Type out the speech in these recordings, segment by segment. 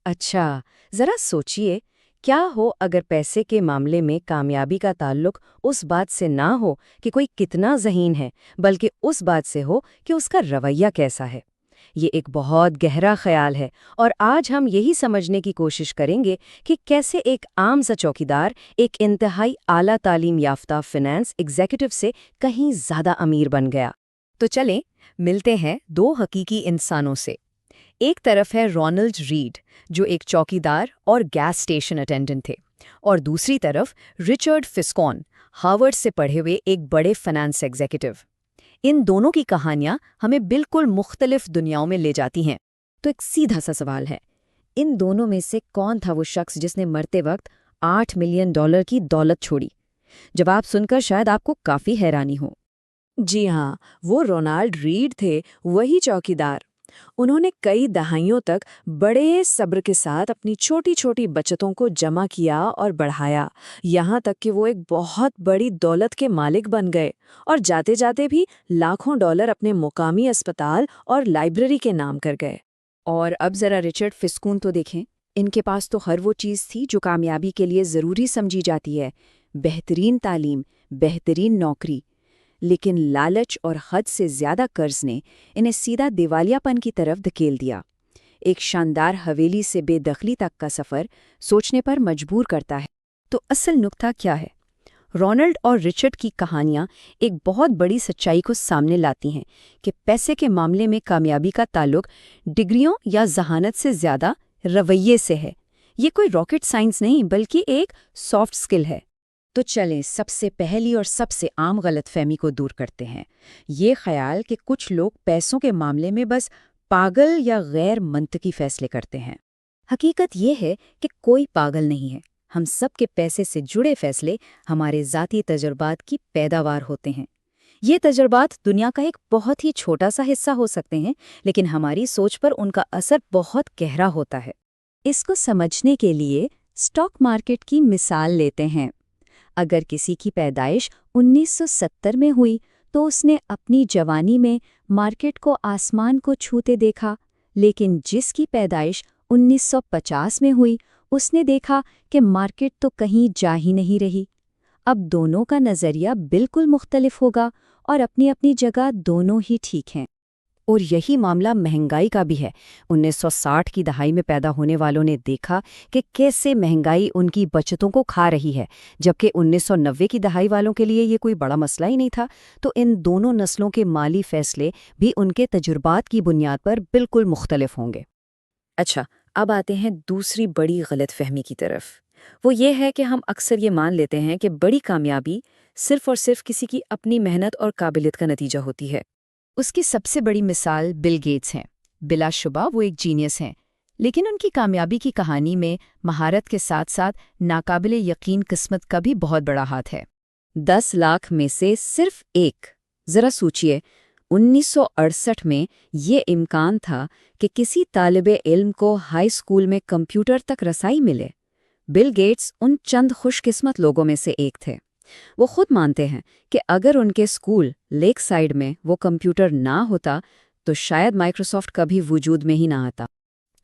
अच्छा, जरा सोचिए, क्या हो अगर पैसे के मामले में कामयाबी का ताल्लुक उस बात से ना हो कि कोई कितना ज़हीन है, बल्कि उस बात से हो कि उसका रवैया कैसा है। ये एक बहुत गहरा ख्याल है और आज हम यही समझने की कोशिश करेंगे कि कैसे एक आम सा चौकीदार एक इंतहाई आला तालीम याफ्ता फाइनेंस एग्जीक्यूटिव से कहीं ज़्यादा अमीर बन गया। तो चलें, मिलते हैं दो हकीकी इंसानों से। एक तरफ है रोनाल्ड रीड, जो एक चौकीदार और गैस स्टेशन अटेंडेंट थे, और दूसरी तरफ रिचर्ड फिस्कॉन, हार्वर्ड से पढ़े हुए एक बड़े फाइनेंस एग्जीक्यूटिव। इन दोनों की कहानियां हमें बिल्कुल मुख्तलिफ दुनियाओं में ले जाती हैं। तो एक सीधा सा सवाल है, इन दोनों में से कौन था वो शख्स जिसने मरते वक्त $8 मिलियन की दौलत छोड़ी? जवाब सुनकर शायद आपको काफ़ी हैरानी हो। जी हाँ, वो रोनाल्ड रीड थे, वही चौकीदार। उन्होंने कई दहाइयों तक बड़े सब्र के साथ अपनी छोटी छोटी बचतों को जमा किया और बढ़ाया, यहाँ तक कि वो एक बहुत बड़ी दौलत के मालिक बन गए और जाते जाते भी लाखों डॉलर अपने मुकामी अस्पताल और लाइब्रेरी के नाम कर गए। और अब ज़रा रिचर्ड फिस्कून तो देखें। इनके पास तो हर वो चीज़ थी जो कामयाबी के लिए ज़रूरी समझी जाती है, बेहतरीन तालीम, बेहतरीन नौकरी। लेकिन लालच और हद से ज़्यादा कर्ज ने इन्हें सीधा दिवालियापन की तरफ धकेल दिया। एक शानदार हवेली से बेदखली तक का सफ़र सोचने पर मजबूर करता है। तो असल नुक्ता क्या है? रोनाल्ड और रिचर्ड की कहानियां एक बहुत बड़ी सच्चाई को सामने लाती हैं कि पैसे के मामले में कामयाबी का ताल्लुक डिग्रियों या जहानत से ज़्यादा रवैये से है। ये कोई रॉकेट साइंस नहीं, बल्कि एक सॉफ्ट स्किल है। तो चलें, सबसे पहली और सबसे आम गलतफहमी को दूर करते हैं, ये ख्याल कि कुछ लोग पैसों के मामले में बस पागल या गैर मंतकी फैसले करते हैं। हकीकत ये है कि कोई पागल नहीं है। हम सब के पैसे से जुड़े फैसले हमारे ज़ाती तजुर्बात की पैदावार होते हैं। ये तजुर्बात दुनिया का एक बहुत ही छोटा सा हिस्सा हो सकते हैं, लेकिन हमारी सोच पर उनका असर बहुत गहरा होता है। इसको समझने के लिए स्टॉक मार्केट की मिसाल लेते हैं। अगर किसी की पैदाइश 1970 में हुई तो उसने अपनी जवानी में मार्केट को आसमान को छूते देखा, लेकिन जिसकी पैदाइश 1950 में हुई उसने देखा कि मार्केट तो कहीं जा ही नहीं रही। अब दोनों का नज़रिया बिल्कुल मुख्तलिफ होगा और अपनी अपनी जगह दोनों ही ठीक हैं। और यही मामला महंगाई का भी है। 1960 की दहाई में पैदा होने वालों ने देखा कि कैसे महंगाई उनकी बचतों को खा रही है, जबकि 1990 की दहाई वालों के लिए ये कोई बड़ा मसला ही नहीं था। तो इन दोनों नस्लों के माली फैसले भी उनके तजुर्बात की बुनियाद पर बिल्कुल मुख्तलिफ होंगे। अच्छा, अब आते हैं दूसरी बड़ी गलतफहमी की तरफ। वो ये है कि हम अक्सर ये मान लेते हैं कि बड़ी कामयाबी सिर्फ और सिर्फ किसी की अपनी मेहनत और काबिलियत का नतीजा होती है। उसकी सबसे बड़ी मिसाल बिल गेट्स हैं। बिलाशुबा वो एक जीनियस हैं, लेकिन उनकी कामयाबी की कहानी में महारत के साथ साथ नाकाबिले यकीन किस्मत का भी बहुत बड़ा हाथ है। 10 लाख में से सिर्फ एक। ज़रा सोचिए, 1968 में ये इम्कान था कि किसी तालिबे इल्म को हाई स्कूल में कंप्यूटर तक रसाई मिले। बिल गेट्स उन चंद खुशकिस्मत लोगों में से एक थे। वो खुद मानते हैं कि अगर उनके स्कूल लेक साइड में वो कंप्यूटर ना होता तो शायद माइक्रोसॉफ्ट कभी वजूद में ही ना आता।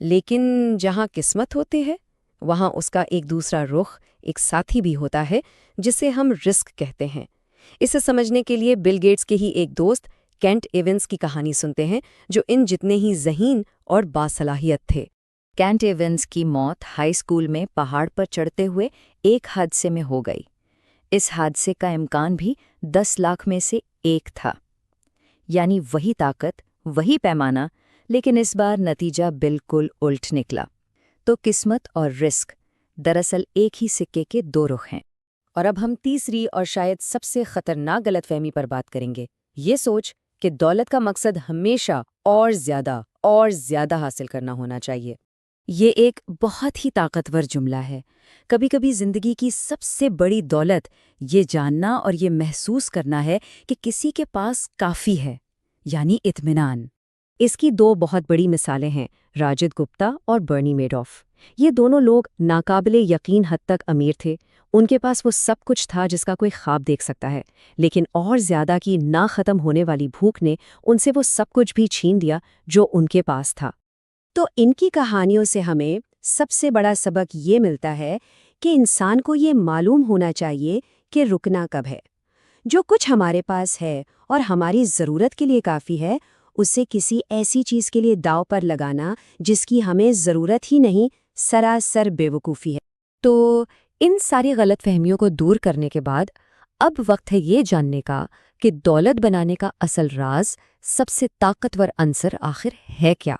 लेकिन जहाँ किस्मत होती है, वहाँ उसका एक दूसरा रुख, एक साथी भी होता है, जिसे हम रिस्क कहते हैं। इसे समझने के लिए बिल गेट्स के ही एक दोस्त केंट एवंस की कहानी सुनते हैं, जो इन जितने ही ज़हीन और बासलाहियत थे। केंट एवंस की मौत हाई स्कूल में पहाड़ पर चढ़ते हुए एक हादसे में हो गई। इस हादसे का इम्कान भी 10 लाख में से एक था। यानी वही ताकत, वही पैमाना, लेकिन इस बार नतीजा बिल्कुल उल्ट निकला। तो किस्मत और रिस्क दरअसल एक ही सिक्के के दो रुख हैं। और अब हम तीसरी और शायद सबसे खतरनाक गलतफहमी पर बात करेंगे। ये सोच कि दौलत का मकसद हमेशा और ज़्यादा हासिल करना होना चाहिए। ये एक बहुत ही ताकतवर जुमला है। कभी कभी ज़िंदगी की सबसे बड़ी दौलत ये जानना और ये महसूस करना है कि किसी के पास काफ़ी है, यानी इत्मीनान। इसकी दो बहुत बड़ी मिसालें हैं, राजिद गुप्ता और बर्नी मेडॉफ। ये दोनों लोग नाकाबिले यकीन हद तक अमीर थे। उनके पास वो सब कुछ था जिसका कोई ख्वाब देख सकता है, लेकिन और ज़्यादा की ना ख़त्म होने वाली भूख ने उनसे वो सब कुछ भी छीन लिया जो उनके पास था। तो इनकी कहानियों से हमें سب سے بڑا سبق یہ ملتا ہے کہ انسان کو یہ معلوم ہونا چاہیے کہ رکنا کب ہے۔ جو کچھ ہمارے پاس ہے اور ہماری ضرورت کے لیے کافی ہے، اسے کسی ایسی چیز کے لیے داؤ پر لگانا جس کی ہمیں ضرورت ہی نہیں، سراسر بے وقوفی ہے۔ تو ان ساری غلط فہمیوں کو دور کرنے کے بعد اب وقت ہے یہ جاننے کا کہ دولت بنانے کا اصل راز، سب سے طاقتور عنصر آخر ہے کیا؟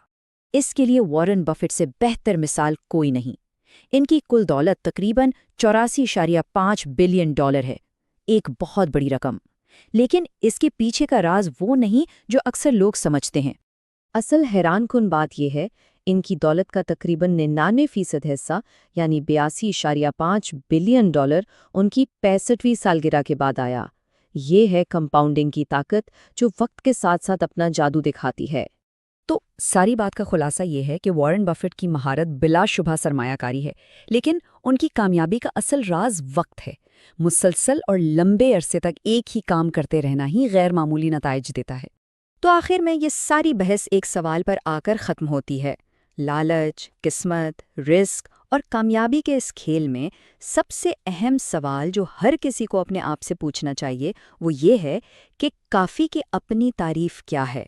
اس کے لیے وارن بفٹ سے بہتر مثال کوئی نہیں۔ ان کی کل دولت تقریباً 84.5 بلین ڈالر ہے، ایک بہت بڑی رقم۔ لیکن اس کے پیچھے کا راز وہ نہیں جو اکثر لوگ سمجھتے ہیں۔ اصل حیران کن بات یہ ہے، ان کی دولت کا تقریباً 99% حصہ یعنی 82.5 بلین ڈالر ان کی 65ویں سالگرہ کے بعد آیا۔ یہ ہے کمپاؤنڈنگ کی طاقت جو وقت کے ساتھ ساتھ اپنا جادو دکھاتی ہے۔ تو ساری بات کا خلاصہ یہ ہے کہ وارن بفٹ کی مہارت بلا شبہ سرمایہ کاری ہے، لیکن ان کی کامیابی کا اصل راز وقت ہے۔ مسلسل اور لمبے عرصے تک ایک ہی کام کرتے رہنا ہی غیر معمولی نتائج دیتا ہے۔ تو آخر میں یہ ساری بحث ایک سوال پر آ کر ختم ہوتی ہے۔ لالچ، قسمت، رزق اور کامیابی کے اس کھیل میں سب سے اہم سوال جو ہر کسی کو اپنے آپ سے پوچھنا چاہیے وہ یہ ہے کہ کافی کی اپنی تعریف کیا ہے؟